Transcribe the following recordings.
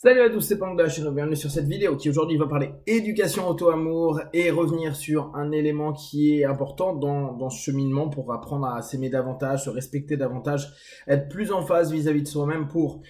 Salut à tous, c'est Panda, bienvenue sur cette vidéo qui aujourd'hui va parler éducation auto-amour et revenir sur un élément qui est important dans ce cheminement pour apprendre à s'aimer davantage, se respecter davantage, être plus en phase vis-à-vis de soi-même pour,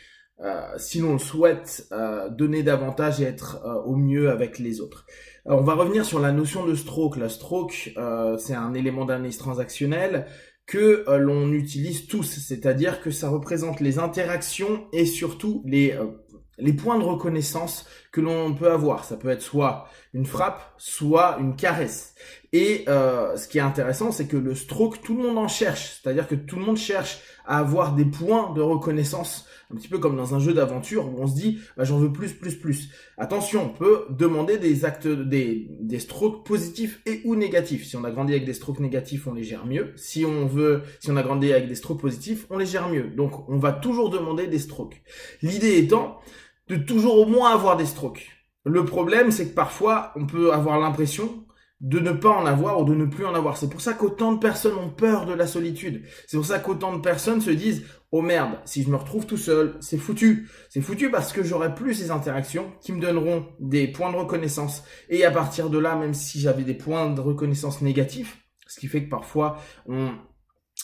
si l'on le souhaite, donner davantage et être au mieux avec les autres. On va revenir sur la notion de stroke. La stroke, c'est un élément d'analyse transactionnelle que l'on utilise tous, c'est-à-dire que ça représente les interactions et surtout les points de reconnaissance que l'on peut avoir. Ça peut être soit une frappe, soit une caresse. Et ce qui est intéressant, c'est que le stroke, tout le monde en cherche. C'est-à-dire que tout le monde cherche à avoir des points de reconnaissance, un petit peu comme dans un jeu d'aventure où on se dit bah, j'en veux plus, plus, plus. Attention, on peut demander des actes, des strokes positifs et ou négatifs. Si on a grandi avec des strokes négatifs, on les gère mieux. Si on a grandi avec des strokes positifs, on les gère mieux. Donc on va toujours demander des strokes. L'idée étant de toujours au moins avoir des strokes. Le problème, c'est que parfois, on peut avoir l'impression de ne pas en avoir ou de ne plus en avoir. C'est pour ça qu'autant de personnes ont peur de la solitude. C'est pour ça qu'autant de personnes se disent « Oh merde, si je me retrouve tout seul, c'est foutu. C'est foutu parce que j'aurai plus ces interactions qui me donneront des points de reconnaissance. Et à partir de là, même si j'avais des points de reconnaissance négatifs, ce qui fait que parfois, on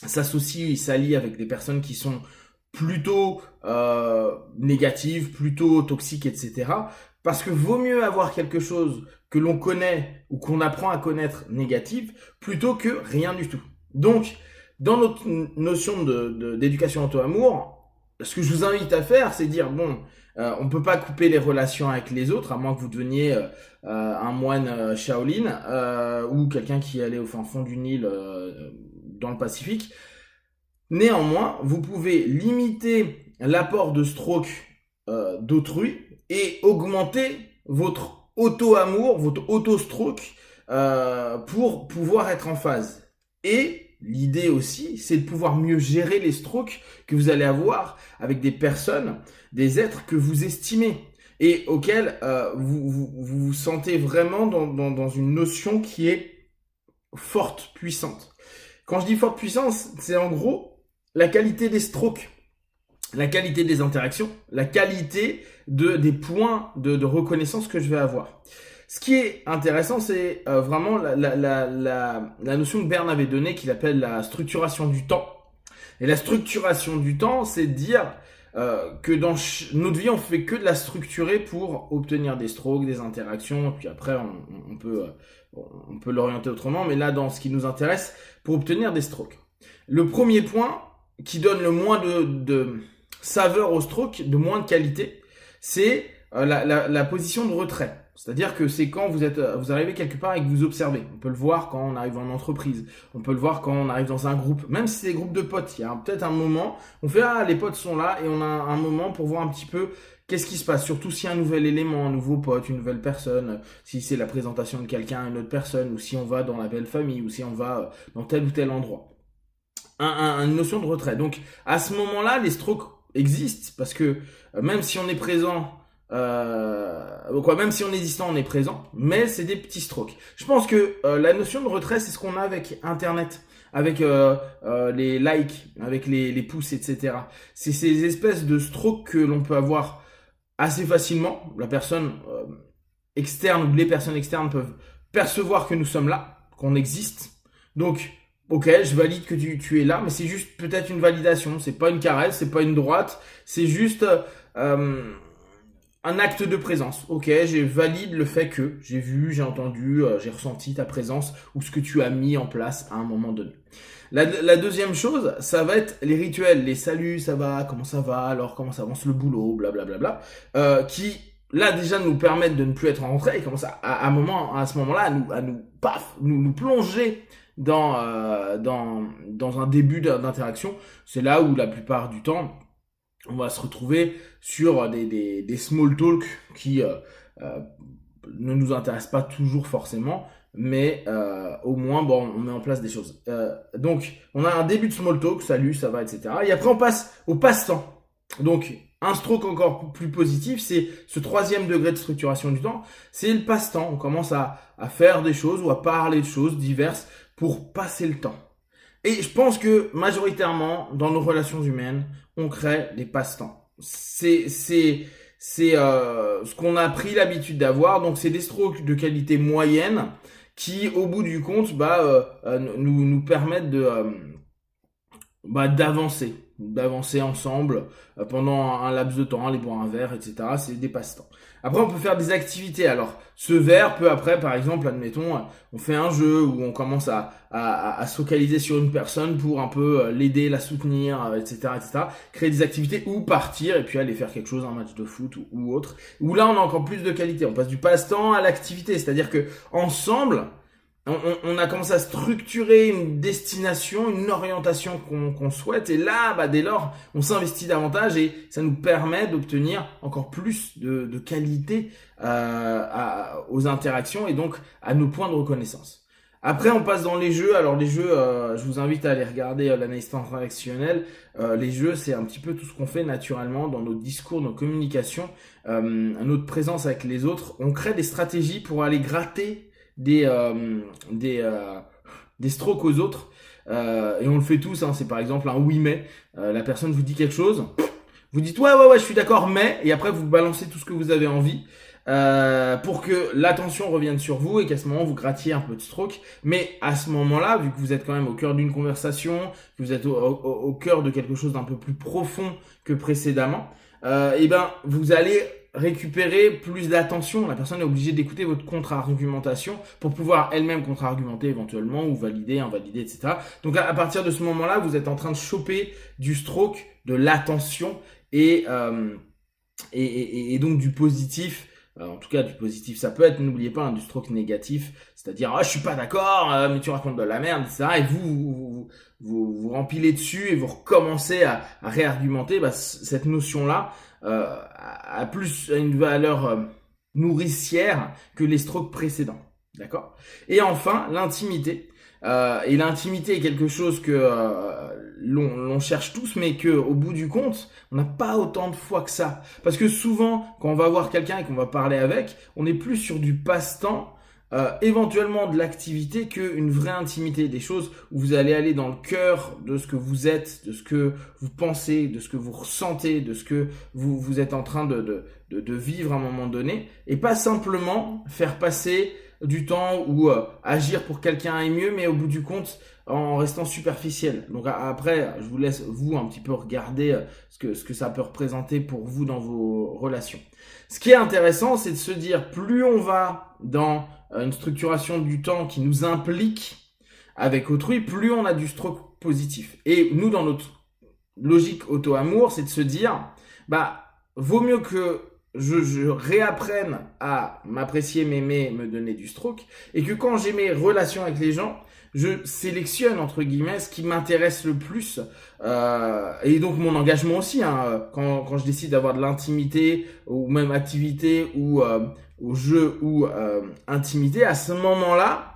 s'associe, s'allie avec des personnes qui sont plutôt négatives, plutôt toxiques, etc. Parce que vaut mieux avoir quelque chose que l'on connaît ou qu'on apprend à connaître négatif plutôt que rien du tout. Donc, dans notre notion d'éducation auto-amour, ce que je vous invite à faire, c'est dire, bon, on peut pas couper les relations avec les autres, à moins que vous deveniez un moine Shaolin ou quelqu'un qui allait au fin fond du Nil dans le Pacifique. Néanmoins, vous pouvez limiter l'apport de stroke d'autrui et augmenter votre auto-amour, votre auto-stroke pour pouvoir être en phase. Et l'idée aussi, c'est de pouvoir mieux gérer les strokes que vous allez avoir avec des personnes, des êtres que vous estimez et auxquels vous sentez vraiment dans une notion qui est forte, puissante. Quand je dis forte puissance, c'est en gros la qualité des strokes, la qualité des interactions, la qualité des points de reconnaissance que je vais avoir. Ce qui est intéressant, c'est vraiment la notion que Berne avait donnée, qu'il appelle la structuration du temps. Et la structuration du temps, c'est de dire que dans notre vie, on fait que de la structurer pour obtenir des strokes, des interactions, puis après, on peut l'orienter autrement, mais là, dans ce qui nous intéresse, pour obtenir des strokes. Le premier point qui donne le moins de saveur au stroke, de moins de qualité, c'est la position de retrait. C'est-à-dire que c'est quand vous arrivez quelque part et que vous observez. On peut le voir quand on arrive en entreprise. On peut le voir quand on arrive dans un groupe. Même si c'est des groupes de potes, il y a peut-être un moment, on fait « Ah, les potes sont là » et on a un moment pour voir un petit peu qu'est-ce qui se passe. Surtout s'il y a un nouvel élément, un nouveau pote, une nouvelle personne, si c'est la présentation de quelqu'un à une autre personne, ou si on va dans la belle famille, ou si on va dans tel ou tel endroit. Une notion de retrait. Donc à ce moment-là, les strokes existent parce que même si on est présent, même si on est distant, on est présent, mais c'est des petits strokes. Je pense que la notion de retrait, c'est ce qu'on a avec Internet, avec les likes, avec les pouces, etc. C'est ces espèces de strokes que l'on peut avoir assez facilement. La personne externe ou les personnes externes peuvent percevoir que nous sommes là, qu'on existe. Donc ok, je valide que tu es là, mais c'est juste peut-être une validation. C'est pas une caresse, c'est pas une droite, c'est juste un acte de présence. Ok, j'ai valide le fait que j'ai vu, j'ai entendu, j'ai ressenti ta présence ou ce que tu as mis en place à un moment donné. La deuxième chose, ça va être les rituels, les saluts, ça va, comment ça va, alors comment ça avance le boulot, blablabla, qui là déjà nous permettent de ne plus être en retrait et commencent à ce moment-là nous plonger dans un début d'interaction. C'est là où la plupart du temps on va se retrouver sur des small talk qui ne nous intéressent pas toujours forcément, mais au moins bon on met en place des choses. Donc on a un début de small talk, salut, ça va, etc. Et après on passe au passe-temps. Donc un stroke encore plus positif, c'est ce troisième degré de structuration du temps, c'est le passe-temps. On commence à faire des choses ou à parler de choses diverses pour passer le temps. Et je pense que majoritairement, dans nos relations humaines, on crée des passe-temps. C'est c'est ce qu'on a pris l'habitude d'avoir. Donc c'est des strokes de qualité moyenne qui, au bout du compte, nous permettent d'avancer ensemble pendant un laps de temps, aller boire un verre, etc. C'est des passe-temps. Après, on peut faire des activités. Alors, ce verre peut après, par exemple, admettons, on fait un jeu où on commence à se focaliser sur une personne pour un peu l'aider, la soutenir, etc., etc. Créer des activités ou partir et puis aller faire quelque chose, un match de foot ou autre. Où là, on a encore plus de qualité. On passe du passe-temps à l'activité. C'est-à-dire que ensemble, on a commencé à structurer une destination, une orientation qu'on souhaite. Et là, dès lors, on s'investit davantage et ça nous permet d'obtenir encore plus de qualité aux interactions et donc à nos points de reconnaissance. Après, on passe dans les jeux. Alors les jeux, je vous invite à aller regarder l'analyse transactionnelle. Les jeux, c'est un petit peu tout ce qu'on fait naturellement dans nos discours, nos communications, notre présence avec les autres. On crée des stratégies pour aller gratter des strokes aux autres, et on le fait tous, hein. C'est par exemple un oui mais, la personne vous dit quelque chose, vous dites ouais je suis d'accord mais, et après vous balancez tout ce que vous avez envie pour que l'attention revienne sur vous et qu'à ce moment vous grattiez un peu de stroke. Mais à ce moment-là, vu que vous êtes quand même au cœur d'une conversation, que vous êtes au cœur de quelque chose d'un peu plus profond que précédemment, vous allez récupérer plus d'attention. La personne est obligée d'écouter votre contre-argumentation pour pouvoir elle-même contre-argumenter éventuellement ou valider, invalider, etc. Donc à partir de ce moment-là, vous êtes en train de choper du stroke, de l'attention et donc du positif. En tout cas, du positif, ça peut être, n'oubliez pas, du stroke négatif, c'est-à-dire je suis pas d'accord, mais tu racontes de la merde, etc. Et vous rempilez dessus et vous recommencez à réargumenter. Cette notion-là a plus une valeur nourricière que les strokes précédents, d'accord. Et enfin, l'intimité. Et l'intimité est quelque chose que l'on cherche tous, mais que au bout du compte, on n'a pas autant de fois que ça. Parce que souvent, quand on va voir quelqu'un et qu'on va parler avec, on est plus sur du passe-temps, éventuellement de l'activité, qu'une vraie intimité, des choses où vous allez aller dans le cœur de ce que vous êtes, de ce que vous pensez, de ce que vous ressentez, de ce que vous êtes en train de vivre à un moment donné, et pas simplement faire passer du temps ou agir pour quelqu'un aille mieux, mais au bout du compte en restant superficiel. Donc après, je vous laisse un petit peu regarder ce que ça peut représenter pour vous dans vos relations. Ce qui est intéressant, c'est de se dire, plus on va dans une structuration du temps qui nous implique avec autrui, plus on a du stroke positif. Et nous, dans notre logique auto-amour, c'est de se dire, vaut mieux que je réapprenne à m'apprécier, m'aimer, me donner du stroke, et que quand j'ai mes relations avec les gens, je sélectionne entre guillemets ce qui m'intéresse le plus, et donc mon engagement aussi, hein, quand je décide d'avoir de l'intimité ou même activité ou au jeu ou intimité, à ce moment-là,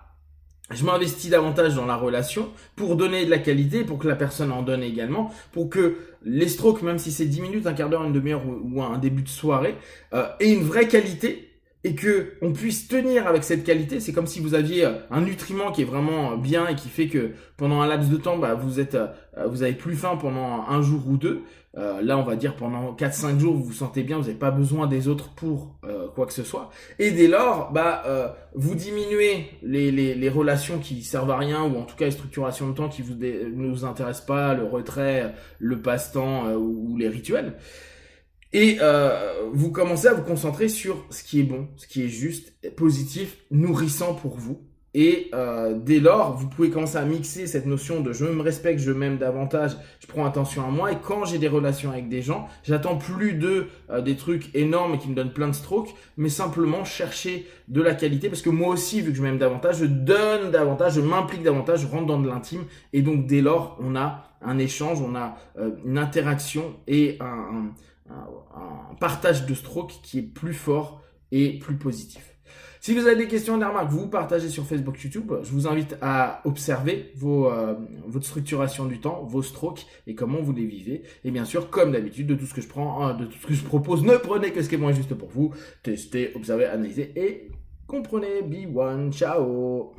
je m'investis davantage dans la relation pour donner de la qualité, pour que la personne en donne également, pour que les strokes, même si c'est 10 minutes, un quart d'heure, une demi-heure ou un début de soirée, aient une vraie qualité et que on puisse tenir avec cette qualité. C'est comme si vous aviez un nutriment qui est vraiment bien et qui fait que pendant un laps de temps, vous avez plus faim pendant un jour ou deux. Là, on va dire pendant 4-5 jours, vous vous sentez bien, vous n'avez pas besoin des autres pour quoi que ce soit. Et dès lors, vous diminuez les relations qui servent à rien, ou en tout cas les structurations de temps qui ne vous intéressent pas, le retrait, le passe-temps ou les rituels. Et vous commencez à vous concentrer sur ce qui est bon, ce qui est juste, positif, nourrissant pour vous. Et dès lors, vous pouvez commencer à mixer cette notion de je me respecte, je m'aime davantage, je prends attention à moi. Et quand j'ai des relations avec des gens, j'attends plus des trucs énormes et qui me donnent plein de strokes, mais simplement chercher de la qualité. Parce que moi aussi, vu que je m'aime davantage, je donne davantage, je m'implique davantage, je rentre dans de l'intime. Et donc dès lors, on a un échange, on a une interaction et un partage de stroke qui est plus fort et plus positif. Si vous avez des questions, des remarques, vous partagez sur Facebook, YouTube. Je vous invite à observer votre structuration du temps, vos strokes et comment vous les vivez. Et bien sûr, comme d'habitude, de tout ce que je propose, ne prenez que ce qui est bon et juste pour vous. Testez, observez, analysez et comprenez. Be one, ciao.